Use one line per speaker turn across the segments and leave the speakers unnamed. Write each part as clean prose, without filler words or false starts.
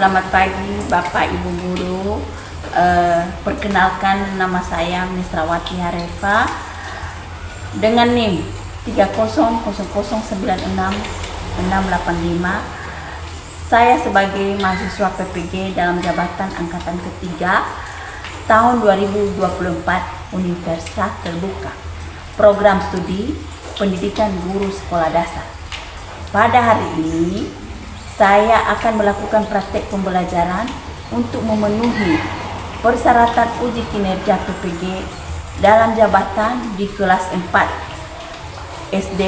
Selamat pagi Bapak Ibu Guru. Perkenalkan nama saya Miss Rawati Harefa dengan NIM 3000966685. Saya sebagai mahasiswa PPG dalam jabatan angkatan ketiga tahun 2024 Universitas Terbuka, program studi pendidikan guru sekolah dasar. Pada hari ini saya akan melakukan praktek pembelajaran untuk memenuhi persyaratan uji kinerja PPG dalam jabatan di kelas 4 SD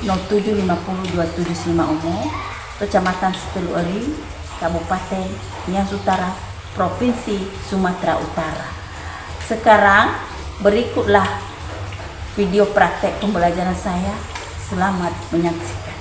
07502775 Umum, Kecamatan Setelueri, Kabupaten Nias Utara, Provinsi Sumatera Utara. Sekarang berikutlah video praktek pembelajaran saya. Selamat menyaksikan.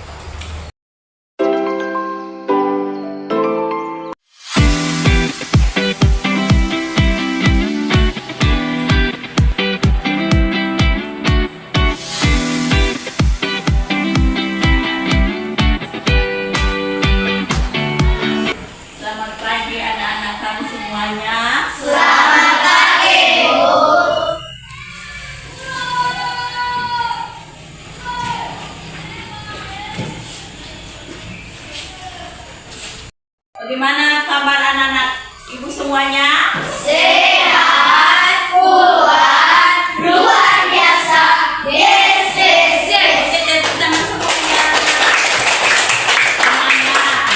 Bagaimana kabar anak-anak ibu semuanya?
Sehat, kuat, luar biasa. Yes, yes, yes.
Kita masuk ya. Semangat.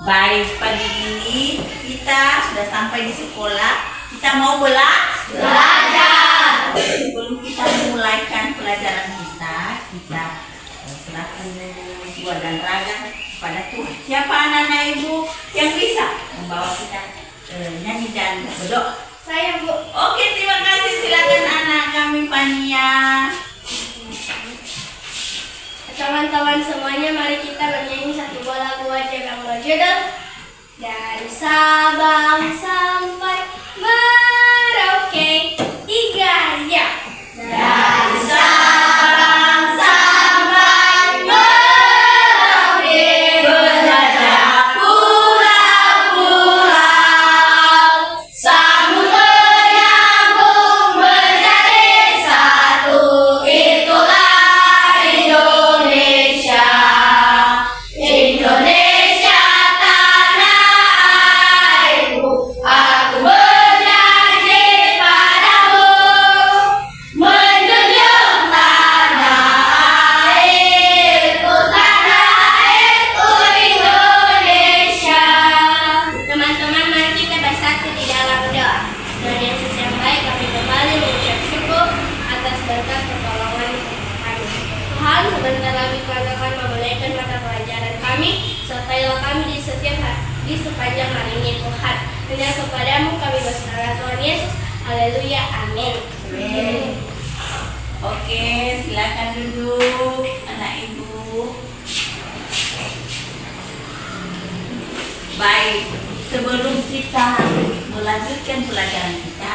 Baik, pagi ini kita sudah sampai di sekolah. Kita mau belajar. Sebelum kita memulaikan pelajaran kita serahkan jiwa dan raga pada Tuhan. Siapa anak-anak ibu yang bisa membawa kita nyanyi dan berdoa?
Saya, Bu.
Oke, terima kasih. Silakan anak kami, Fania.
Teman-teman semuanya, mari kita bernyanyi satu buah lagu aja yang berjudul Dari Sabang Sampai Merauke. 3 ya. Dari Sabang sampai Merauke, berjajah pulau-pulau, sambung menyambung menjadi satu. Itulah Indonesia, Indonesia tanah airku. Aku berjanji padamu menjunjung tanah airku Indonesia. Teman-teman, mari kita bersatu di dalam doa. Tuhan Yesus yang baik, kami kembali mengucap syukur atas berkat pertolongan kami. Tuhan, sebentar lagi kami akan memulaikan mata pelajaran kami. Sertailah kami di setiap hari, di sepanjang hari ini, Tuhan. Hanya kepadamu kami berserah, Tuhan Yesus. Haleluya, amin.
Oke, silakan duduk anak ibu. Baik, sebelum kita melanjutkan pelajaran kita,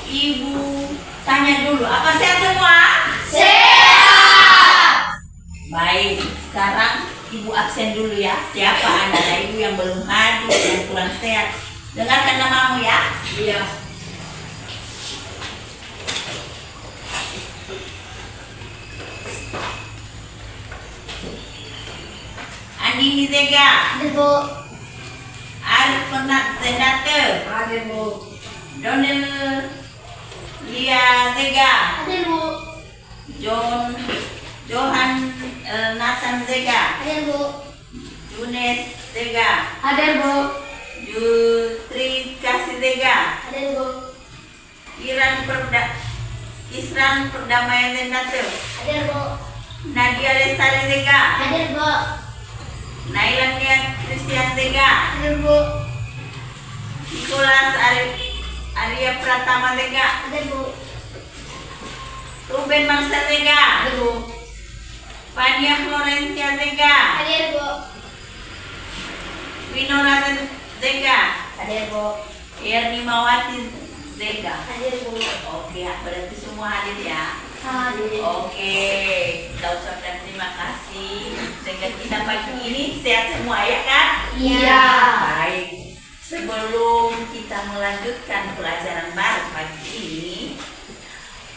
ibu tanya dulu, apa sehat semua?
Sehat.
Baik, sekarang ibu absen dulu ya. Siapa anak ibu yang belum hadir, yang kurang sehat? Dengarkan namamu ya. Iya. Andi Zega,
Hadir, Bu.
Arif Pernat Zendate,
Hadir, Bu.
Donel Lia Zega,
Hadir, Bu.
Johan Nathan Zega,
Hadir, Bu.
Yunes Zega,
Hadir, Bu.
Jutri Kasih Zega,
Hadir, Bu.
Isran Perdamaian Zendate,
Hadir, Bu.
Nadia Lestari Zega,
Hadir, Bu.
Nailan Nia Christian Zega,
Hadir, Bu.
Nicholas Arya Pratama Zega,
Hadir, Bu.
Ruben Marcel Zega,
Hadir, Bu.
Fania Florencia Zega,
Hadir, Bu.
Winora Zega,
Hadir, Bu.
Erni Mawati Zega.
Hadir, Bu.
Oke, berarti semua hadir ya.
Hadir.
Oke, kita ucapkan terima kasih sehingga kita pagi ini sehat semua ya kan?
Iya.
Baik. Sebelum kita melanjutkan pelajaran baru pagi ini,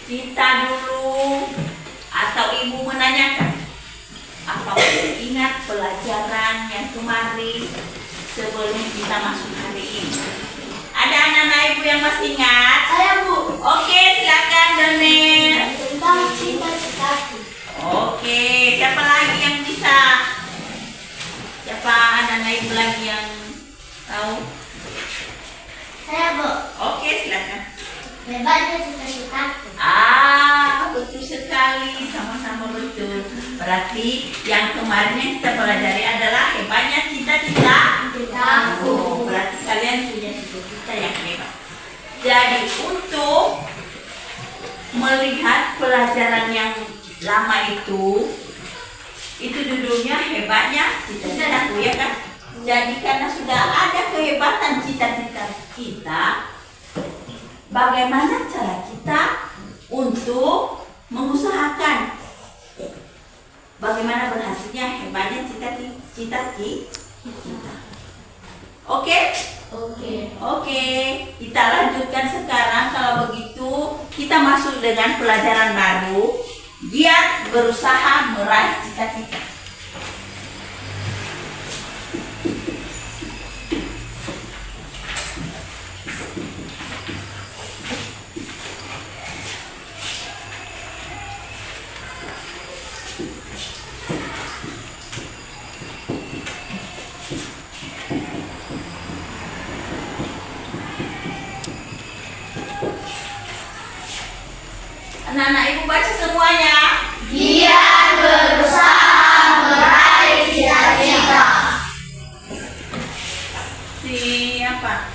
kita dulu atau ibu menanyakan, apa masih ingat pelajaran yang kemarin sebelum kita masuk hari ini? Ada anak-anak ibu yang masih ingat?
Saya Bu.
Oke, silakan Donel.
Tentang cita-citaku.
Oke, siapa lagi yang bisa? Siapa anak-anak ibu lagi yang tahu?
Saya Bu.
Oke, silakan.
Hebatnya cita-citaku.
Betul sekali, sama-sama betul. Berarti yang kemarin yang kita pelajari adalah hebatnya cita-cita.
Citaku.
Berarti kalian punya cita-cita yang hebat. Jadi untuk melihat pelajaran yang lama itu judulnya hebatnya cita-citaku, ya kan? Jadi karena sudah ada kehebatan cita-cita kita, bagaimana cara kita untuk mengusahakan bagaimana berhasilnya hebatnya cita-cita kita. Oke? Oke, kita lanjutkan sekarang. Kalau begitu kita masuk dengan pelajaran baru, giat berusaha meraih cita-cita. Anak-anak ibu baca semuanya.
Giat berusaha meraih cita-cita.
Siapa?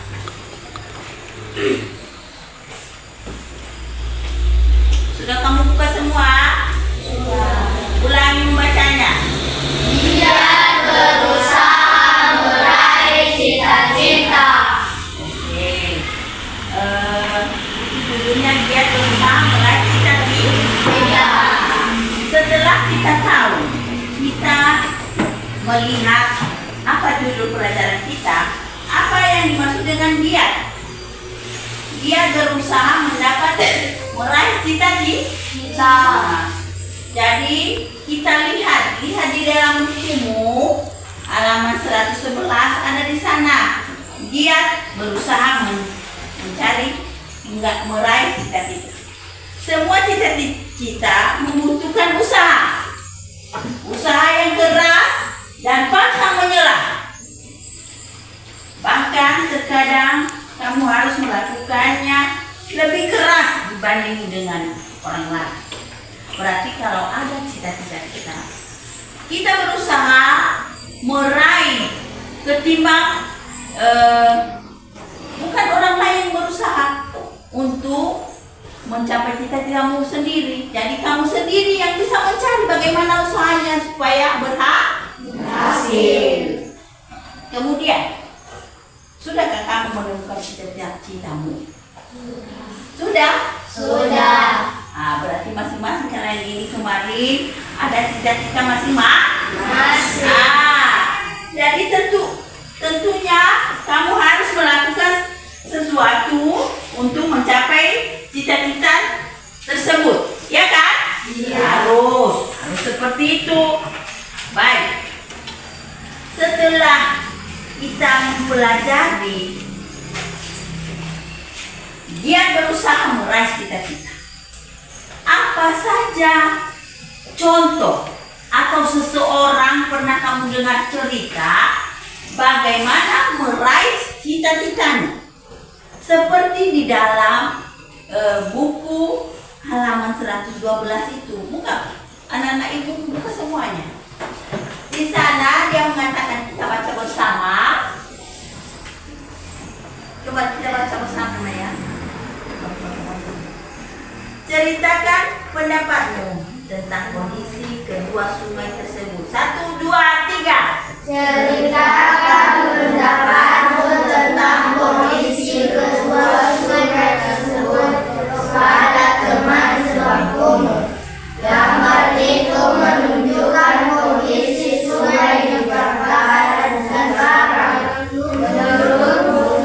Sudah kamu buka semua? Ulangi membacanya.
Giat berusaha meraih cita-cita.
Oke. Judulnya giat berusaha meraih cita-cita. Setelah kita tahu, kita melihat apa judul pelajaran kita, apa yang dimaksud dengan giat. Giat berusaha meraih cita-cita. Jadi kita lihat di dalam bukumu halaman 111 ada di sana. Giat berusaha meraih cita-cita. Semua cita-cita membutuhkan usaha. Usaha yang keras dan pantang menyerah. Bahkan terkadang kamu harus melakukannya lebih keras dibanding dengan orang lain. Berarti kalau ada cita-cita kita berusaha meraih ketimbang bukan orang lain yang berusaha untuk mencapai cita-citamu sendiri. Jadi kamu sendiri yang bisa mencari bagaimana usahanya supaya berhasil. Kemudian, sudahkah kamu menemukan cita-citamu? Sudah? Berarti masing-masing kalian ini kemarin ada cita-cita masing-masing. Jadi tentunya kamu harus melakukan sesuatu untuk mencapai cita-cita tersebut, ya kan? Harus seperti itu. Baik. Setelah kita mempelajari giat berusaha meraih cita-cita, apa saja contoh atau seseorang pernah kamu dengar cerita bagaimana meraih cita-citanya? Seperti di dalam buku halaman 112 itu. Buka, anak-anak ibu buka semuanya. Di sana dia mengatakan, kita baca bersama. Coba kita baca bersama ya. Ceritakan pendapatmu tentang kondisi kedua sungai tersebut. 1, 2, 3.
Ceritakan pendapatmu tentang kondisi kedua sungai tersebut kepada teman sebangkumu. Gambar itu menunjukkan kondisi sungai di Jakarta dan sekarang. Menurutmu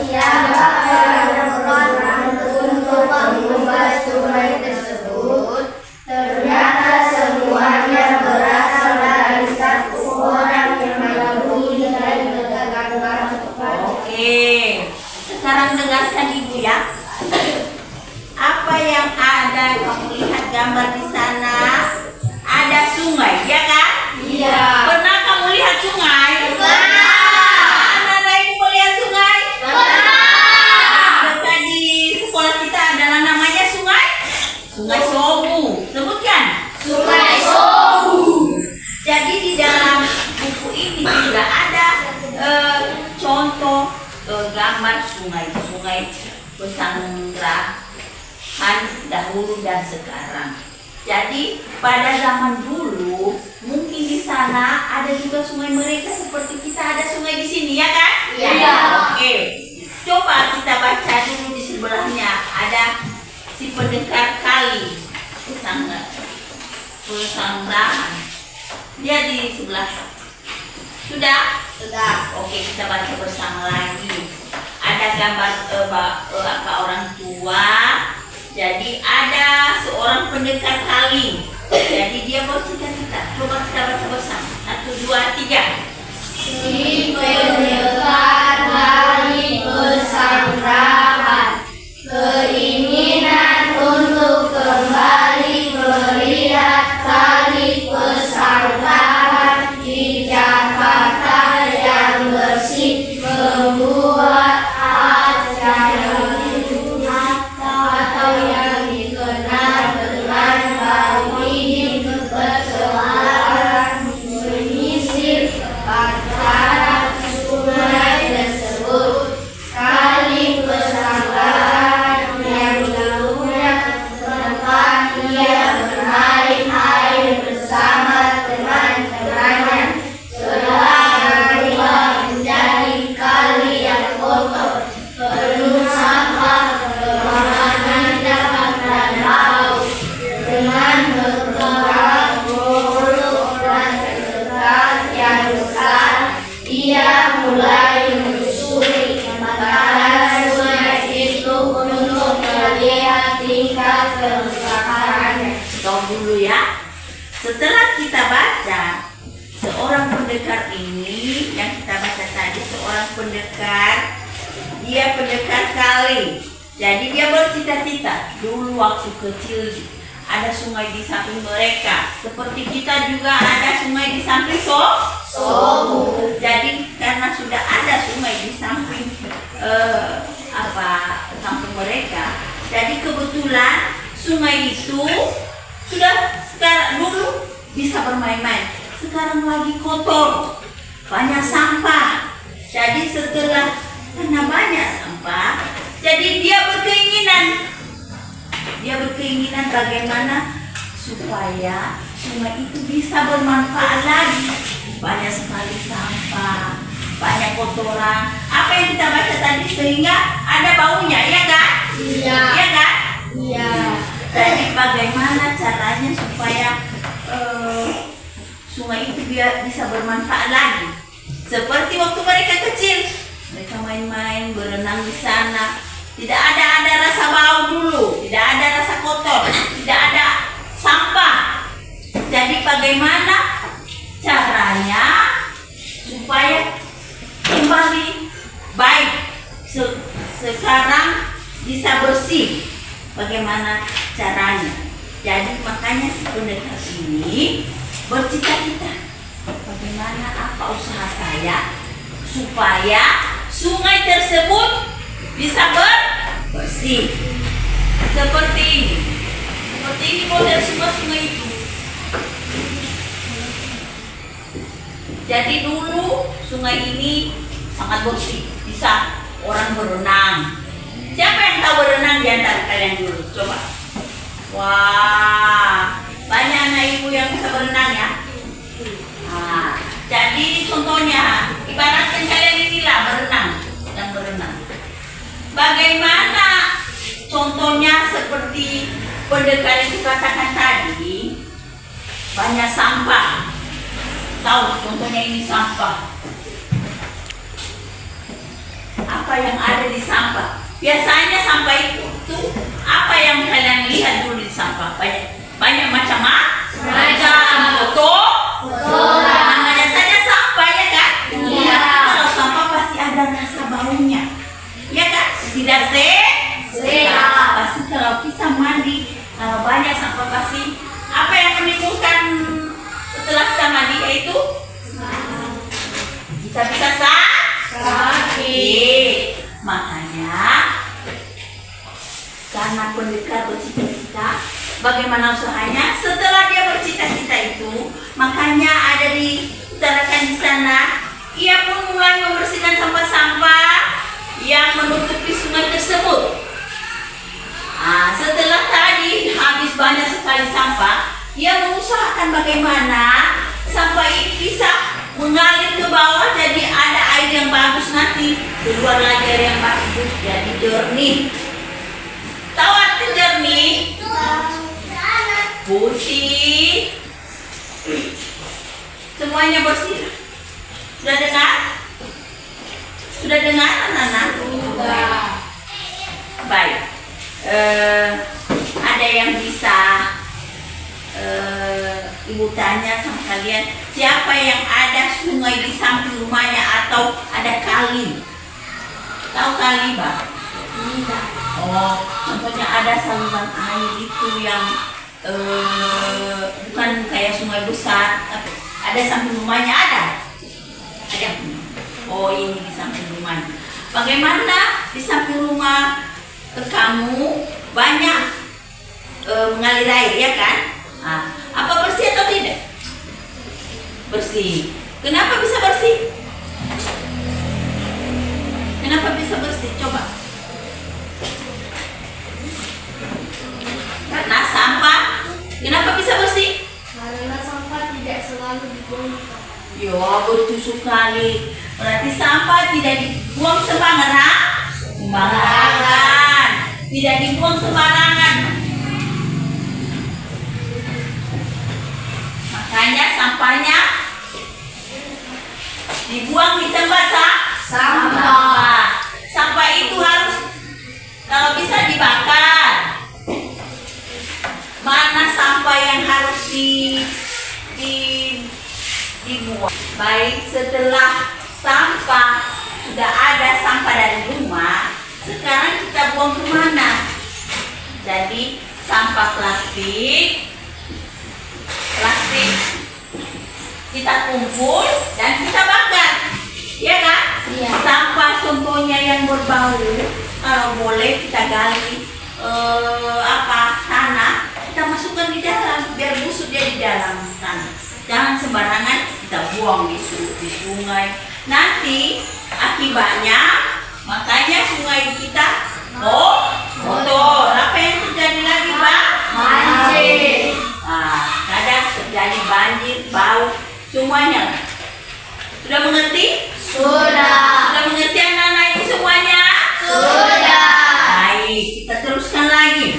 gambar di sana ada sungai, ya kan?
Iya.
Pernah kamu lihat sungai?
Pernah.
Anak-anak ibu melihat sungai?
Pernah.
Dekat di sekolah kita adalah namanya sungai Sobu. Sebutkan.
Sungai Sobu.
Jadi di dalam buku ini juga ada contoh gambar sungai Pesanggerahan dahulu dan sekarang. Jadi pada zaman dulu mungkin di sana ada juga sungai mereka seperti kita ada sungai di sini, ya kan?
Iya.
Oke. Coba kita baca dulu di sebelahnya ada si pendekar kali Pesanggerahan. Dia di sebelah. Sudah? Sudah. Oke, kita baca bersama lagi. Ada gambar orang tua. Jadi ada seorang pendekar kali. Jadi dia bercita-cita. Coba kita baca bersama. 1, 2, 3.
Si pendekar kali Pesanggerahan keinginan untuk kembali melihat kali Pesanggerahan di Jakarta yang bersih membuat acara atau yang dikenal dengan bau ini berkeluaran menyisir sepanjang sungai tersebut. Kali Pesanggerahan yang dulunya tempat ia bermain-main bersama teman-temannya telah berubah menjadi kali yang kotor, penuh sampah, kemana dapat dan bau. Dengan beberapa mulut dan sekat yang besar, ia mulai menyusuri makanan sungai itu untuk melihat tingkat kerusakannya.
Tunggu dulu ya. Setelah kita baca seorang pendekar ini yang kita baca tadi, seorang pendekar, dia pendekar kali. Jadi dia bercita-cita dulu waktu kecil ada sungai di samping mereka. Seperti kita juga ada sungai di samping Sobu. Jadi karena sudah ada sungai di samping samping mereka. Jadi kebetulan sungai itu sudah sekarang dulu bisa bermain-main. Sekarang lagi kotor, banyak sampah. Jadi karena banyak sampah, jadi dia berkeinginan bagaimana supaya sungai itu bisa bermanfaat lagi. Banyak sekali sampah, banyak kotoran. Apa yang kita baca tadi sehingga ada baunya, ya kan?
Iya.
Iya kan?
Iya.
Jadi bagaimana caranya supaya sungai itu bisa bermanfaat lagi? Seperti waktu mereka kecil, mereka main-main, berenang di sana. Tidak ada rasa bau dulu, tidak ada rasa kotor, tidak ada sampah. Jadi bagaimana caranya supaya kembali baik? Sekarang bisa bersih. Bagaimana caranya? Jadi makanya si pendekar ini bercita-cita, bagaimana apa usaha saya supaya sungai tersebut bisa bersih. Seperti ini model sungai itu. Jadi dulu sungai ini sangat bersih, bisa orang berenang. Siapa yang tahu berenang di antara kalian dulu? Coba. Wah, banyak anak ibu yang bisa berenang ya. Nah, jadi contohnya, ibaratkan kalian inilah berenang. Bagaimana contohnya seperti pendekar itu katakan tadi, banyak sampah. Tahu contohnya ini sampah. Apa yang ada di sampah? Biasanya sampah itu apa yang kalian lihat dulu di sampah? Banyak macam-macam kotoran. Namanya saja sampah, ya kan?
Iya.
Kalau sampah pasti ada rasa baunya, ya kan? Tidak sehat. Pasti kalau kita mandi, kalau banyak sampah pasti bisa sakit. Makanya karena pendekar bercita-cita, bagaimana usahanya? Setelah dia bercita-cita itu, makanya ada diutarakan di sana, ia pun mulai membersihkan sampah-sampah yang menutupi sungai tersebut. Setelah tadi habis banyak sekali sampah, ia mengusahakan bagaimana sampah ini bisa mengalir ke bawah, jadi ada air yang bagus, nanti keluar lagi air yang bagus, jadi jernih. Tahu arti jernih? Putih. Semuanya bersih. Sudah dengar? Sudah dengar anak-anak? Sudah. Baik. Ada yang bisa ibu tanya sama kalian, siapa yang ada sungai di samping rumahnya atau ada kali? Tahu kali, Bang? Tidak. Oh, contohnya ada saluran air itu yang bukan kayak sungai besar, tapi ada samping rumahnya ada. Ada. Oh, ini di samping rumahnya. Bagaimana di samping rumah kamu banyak mengalir air, ya kan? Apa bersih atau tidak? Bersih. Kenapa bisa bersih? Kenapa bisa bersih? Coba. Karena sampah. Kenapa bisa bersih?
Karena sampah tidak selalu dibuang.
Ya, betul sekali. Berarti sampah tidak dibuang sembarangan. Tidak dibuang sembarangan. Makanya sampahnya dibuang di tempat sampah. Sampah itu harus kalau bisa dibakar. Mana sampah yang harus dibuang? Baik, setelah sampah sudah ada sampah dari rumah, sekarang kita buang kemana? Jadi sampah plastik kita kumpul dan kita bakar, ya kan?
Iya.
Sampah contohnya yang berbau, kalau boleh kita gali tanah, kita masukkan di dalam biar busuk dia di dalam tanah. Jangan sembarangan kita buang di sungai. Nanti akibatnya makanya sungai kita kotor. Apa yang terjadi lagi, Pak?
Banjir.
Kadang terjadi banjir, bau, semuanya. Sudah mengerti?
Sudah.
Sudah mengerti anak-anak itu semuanya?
Sudah.
Baik, kita teruskan lagi.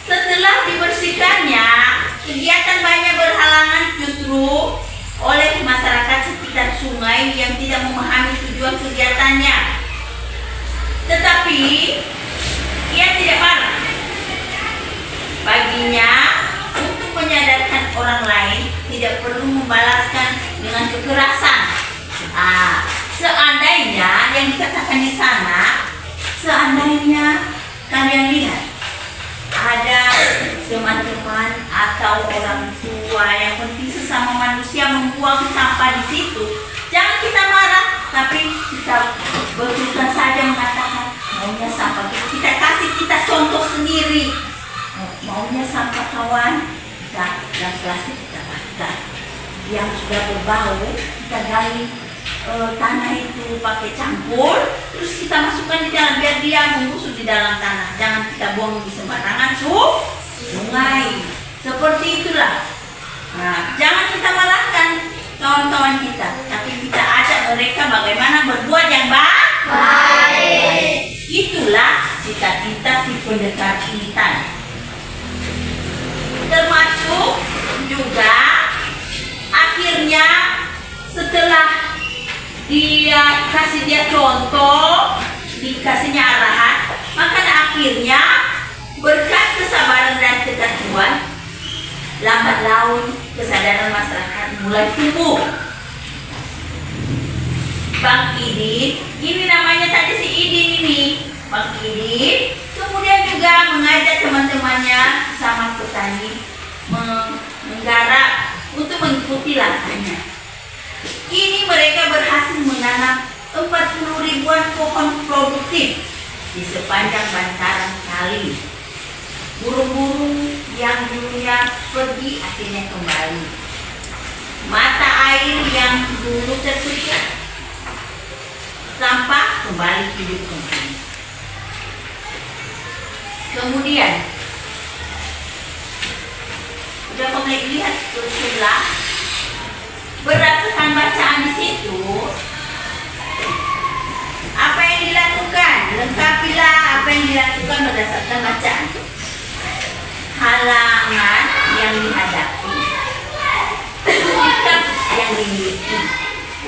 Setelah dibersihkannya, kegiatan banyak berhalangan justru oleh masyarakat sekitar sungai yang tidak memahami tujuan kegiatannya. Tetapi ia tidak marah. Baginya, untuk menyadarkan orang lain tidak perlu membalaskan dengan kekerasan. Seandainya yang dikatakan di sana, seandainya kalian lihat ada teman-teman atau orang tua yang penting sesama manusia membuang sampah di situ, jangan kita marah, tapi kita betulkan saja mengatakan maunya sampah kita kasih kita contoh sendiri. Maunya sampah kawan kita yang plastik kita bakar, yang sudah berbau kita gali tanah itu pakai campur, terus kita masukkan di dalam biar dia membusuk di dalam tanah. Jangan kita buang di sembarangan sungai. Seperti itulah. Jangan kita malahkan kawan-kawan kita, tapi kita ajak mereka bagaimana berbuat yang baik. Itulah cita-cita si pendekar kita. Termasuk juga akhirnya setelah kasih dia contoh, dikasihnya arahan, maka akhirnya berkat kesabaran dan ketentuan, lambat laun kesadaran masyarakat mulai tumbuh. Bang Idin, ini namanya tadi si Idin ini, Bang Idin, kemudian juga mengajak teman-temannya sama petani menggarap untuk mengikuti langkahnya. Ini 40 ribuan pohon produktif di sepanjang bantaran kali. Burung-burung yang dulunya pergi akhirnya kembali. Mata air yang dulu tertutup, sampah kembali hidup kembali. Kemudian, udah mulai lihat terus sebelah. Berdasarkan bacaan di situ, apa yang dilakukan? Lengkapilah apa yang dilakukan berdasarkan bacaan. Halangan yang dihadapi, sikap yang dimiliki,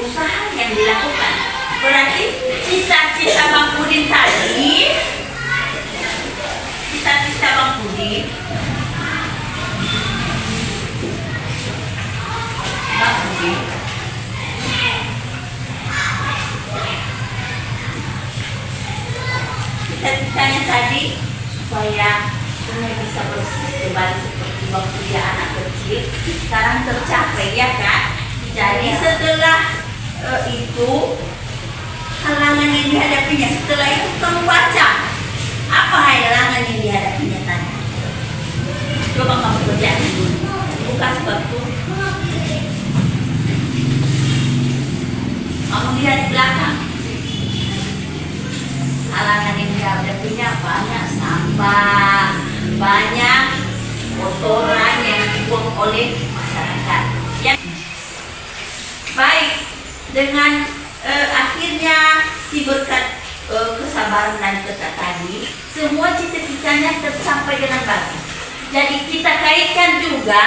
usaha yang dilakukan. Berarti cita-cita Bang Udin tadi, cita-cita Bang Udin, cita-citanya tadi supaya sungai bisa bersih kembali seperti waktu dia anak kecil. Sekarang tercapai, ya kan? Jadi setelah itu halangan yang dihadapinya, setelah itu kamu baca apa halangan yang dihadapinya tadi. Coba kamu kerjain dulu. Buka sepatu. Kamu lihat di belakang. Halangan yang dihadapinya banyak sampah, banyak kotoran yang dibuang oleh masyarakat. Ya. Baik, dengan akhirnya si berkat kesabaran dan tekad tadi, semua cita-citanya tercapai dengan baik. Jadi kita kaitkan juga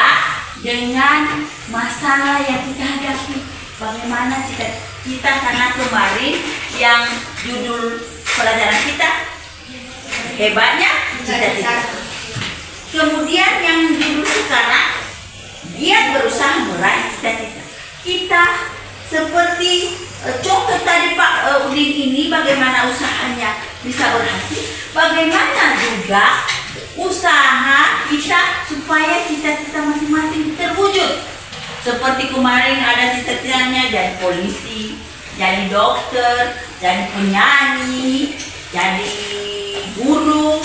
dengan masalah yang kita hadapi. Bagaimana cita-cita, karena kemarin yang judul pelajaran kita hebatnya cita-cita. Kemudian yang judul sekarang dia berusaha meraih cita-cita. Kita seperti contoh tadi Pak Udin ini, bagaimana usahanya bisa berhasil, bagaimana juga usaha kita supaya cita-cita masing-masing terwujud. Seperti kemarin ada cita-citanya jadi polisi, jadi dokter, jadi penyanyi, jadi guru,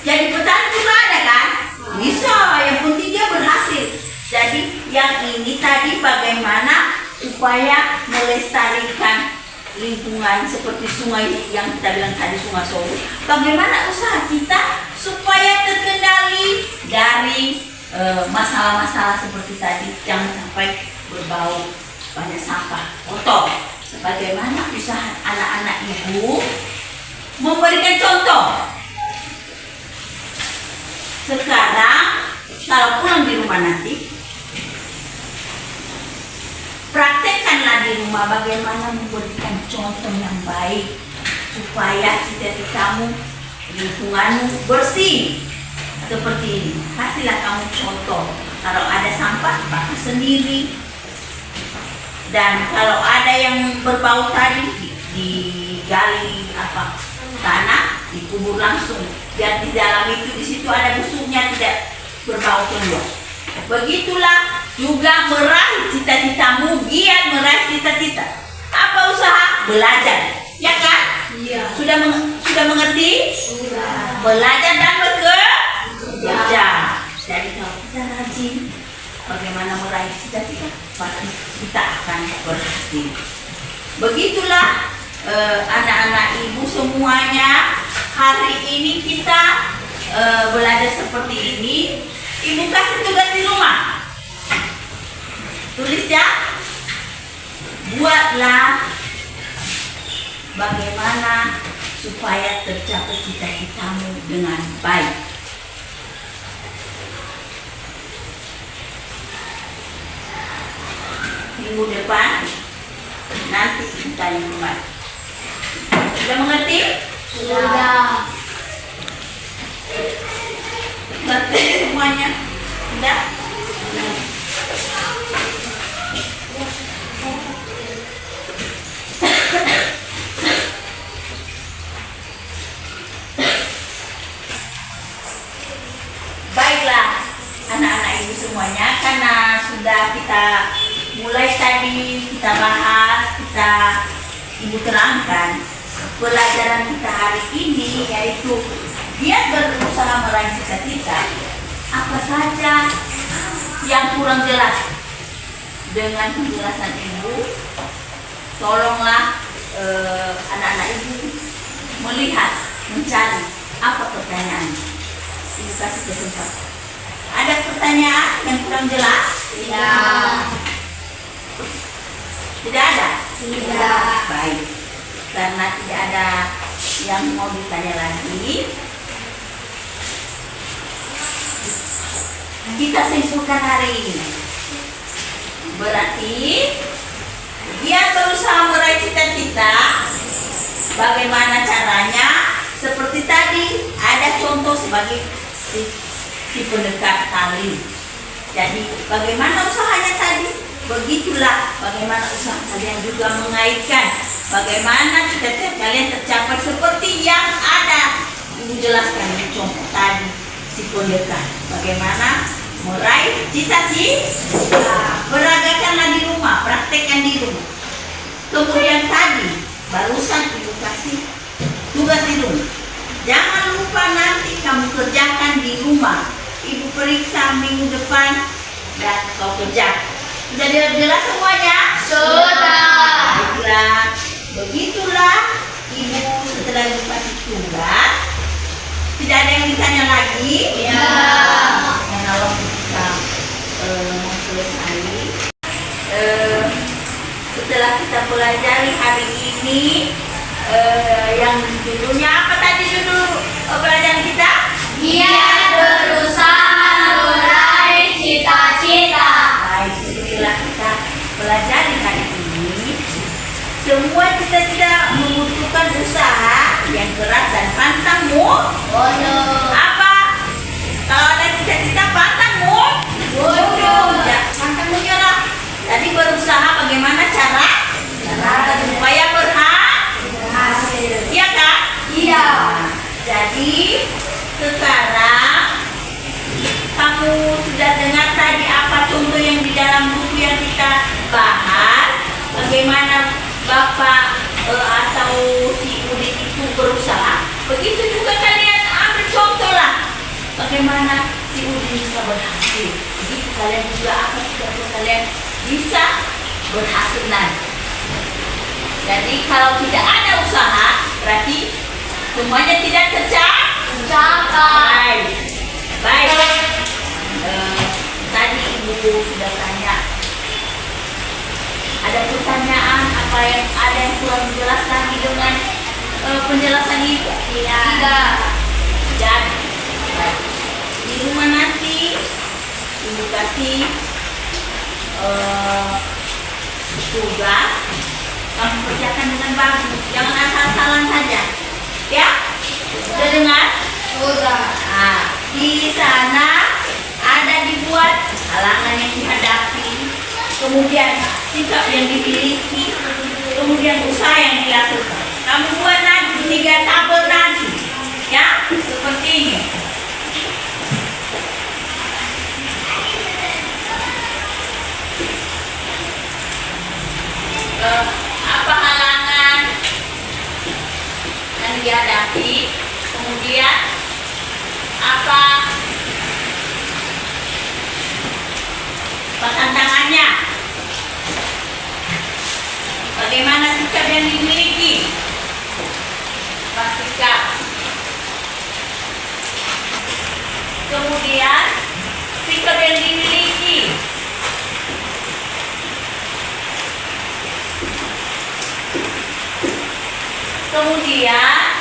jadi petani juga ada kan? Bisa, yang penting dia berhasil. Jadi yang ini tadi bagaimana supaya melestarikan lingkungan seperti sungai yang kita bilang tadi, Sungai Solo. Bagaimana usaha kita supaya terkendali dari masalah-masalah seperti tadi, jangan sampai berbau banyak sampah kotor. Bagaimana usaha anak-anak ibu memberikan contoh. Sekarang kalau pulang di rumah nanti, praktekkanlah di rumah bagaimana memberikan contoh yang baik supaya cita-citamu, lingkunganmu bersih seperti ini. Kasihlah kamu contoh. Kalau ada sampah, pakai sendiri. Dan kalau ada yang berbau tadi, digali tanah, dikubur langsung. Biar di dalam itu, di situ ada busuknya, tidak berbau keluar. Begitulah juga meraih cita-citamu, giat meraih cita-cita. Apa usaha? Belajar, ya kan? Iya. Sudah mengerti? Sudah. Belajar dan bekerja. Jadi kalau kita rajin, bagaimana meraih cita-cita, pasti kita akan berhasil. Begitulah anak-anak ibu semuanya. Hari ini kita belajar seperti ini. Ibu kasih tugas di rumah. Tulis ya. Buatlah bagaimana supaya tercapai cita-citamu dengan baik. Minggu depan nanti kita yang rumah. Sudah mengerti?
Sudah.
Ngerti semuanya? Sudah? Baiklah anak-anak ibu semuanya, karena sudah kita mulai tadi, kita bahas, kita Ibu terangkan pelajaran kita hari ini, yaitu dia berusaha meraih cita-cita. Apa saja yang kurang jelas, dengan penjelasan ibu, tolonglah anak-anak ibu melihat, mencari apa pertanyaan. Ibu kasih kesempatan. Ada pertanyaan yang kurang jelas?
Tidak.
Tidak ada?
Tidak.
Baik. Karena tidak ada yang mau ditanya lagi, kita simpulkan hari ini. Berarti dia berusaha meraih cita-cita. Bagaimana caranya? Seperti tadi ada contoh sebagai si pendekat tali. Jadi bagaimana usahanya tadi? Begitulah bagaimana usaha kalian juga mengaitkan bagaimana cita-cita kalian tercapai seperti yang ada ibu jelaskan di contoh tadi si pendekat. Bagaimana meraih cita-cita, beragakanlah di rumah, praktekkan di rumah. Kemudian tadi barusan ibu kasih tugas di rumah. Jangan lupa nanti kamu kerjakan di rumah. Ibu periksa minggu depan dan kau kerjakan. Sudah jelas semuanya?
Sudah.
Baiklah. Begitulah ibu setelah ibu kasih tugas. Tidak ada yang ditanya lagi?
Ya.
Kalau kita mau selesai, setelah kita pelajari hari ini, yang judulnya apa tadi judul pelajaran kita?
Dia berusaha meraih cita-cita.
Baik, setelah kita pelajari hari ini, semua cita-cita membutuhkan usaha yang keras dan pantangmu.
Bodoh.
Apa? Kalau ada cita-cita pantangmu?
Bodoh.
Ya, pantangmu nyerah. Jadi berusaha bagaimana cara supaya berhasil. Iya kan?
Iya.
Jadi sekarang kamu sudah dengar tadi apa contoh yang di dalam buku yang kita bahas, bagaimana Bapak atau si Udin itu berusaha. Begitu juga kalian ambil contoh lah bagaimana si Udin bisa berhasil. Begitu kalian juga apa juga kalian bisa berhasil nanti. Jadi kalau tidak ada usaha, berarti semuanya tidak tercapai. Baik. Tadi ibu sudah tanya. Ada pertanyaan apa yang ada yang kurang jelas lagi dengan penjelasan ibu?
Tidak.
Dan baik. Di rumah nanti ibu kasih tugas, kamu kerjakan dengan bagus, jangan asal-asalan saja, ya? Sudah dengar?
Sudah.
Nah, di sana ada dibuat halangan yang dihadapi, kemudian sikap yang dimiliki, kemudian usaha yang dilakukan. Kamu buat nanti 3 tabel nanti, ya? Seperti ini. Apa halangan yang dihadapi, kemudian apa tantangannya, bagaimana sikap yang dimiliki, sikap, kemudian sikap yang dimiliki, kemudian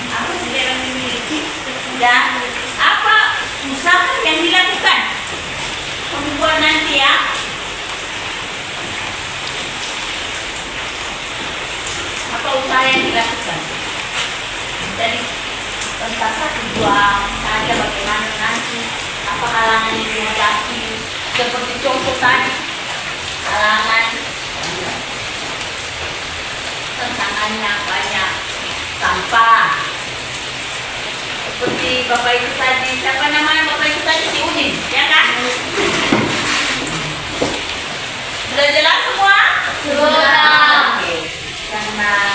apa sih yang dimiliki dan apa usaha yang dilakukan. Kamu buat nanti ya. Apa usaha yang dilakukan. Jadi tentang 1-2 saja bagaimana nanti apa halangan yang dihadapi, seperti contoh tadi halangan tantangannya banyak, sampah. Seperti bapak itu tadi, siapa namanya bapak itu tadi, si Udin, ya kan? Sudah jelas semua?
Sudah.
Oke. Karena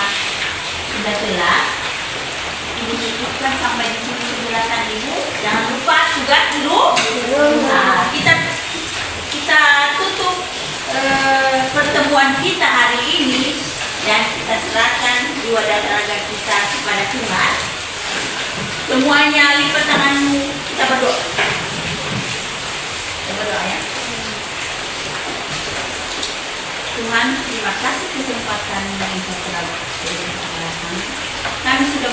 Semuanya lipat tanganmu. Kita berdoa. Kita berdoa ya. Tuhan, terima kasih kesempatan yang Engkau telah berikan kepada kami. Kami sudah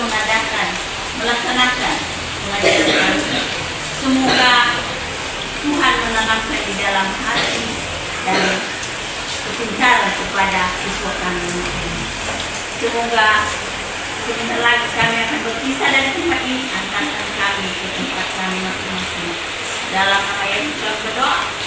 melaksanakan pengajaran kami. Semoga Tuhan menanamkan di dalam hati dan kepintaran kepada siswa kami. Semoga sebentar lagi kami akan berpisah dari tempat ini, antarkan kami ke tempat kami masing-masing. Dalam nama Yesus kami berdoa.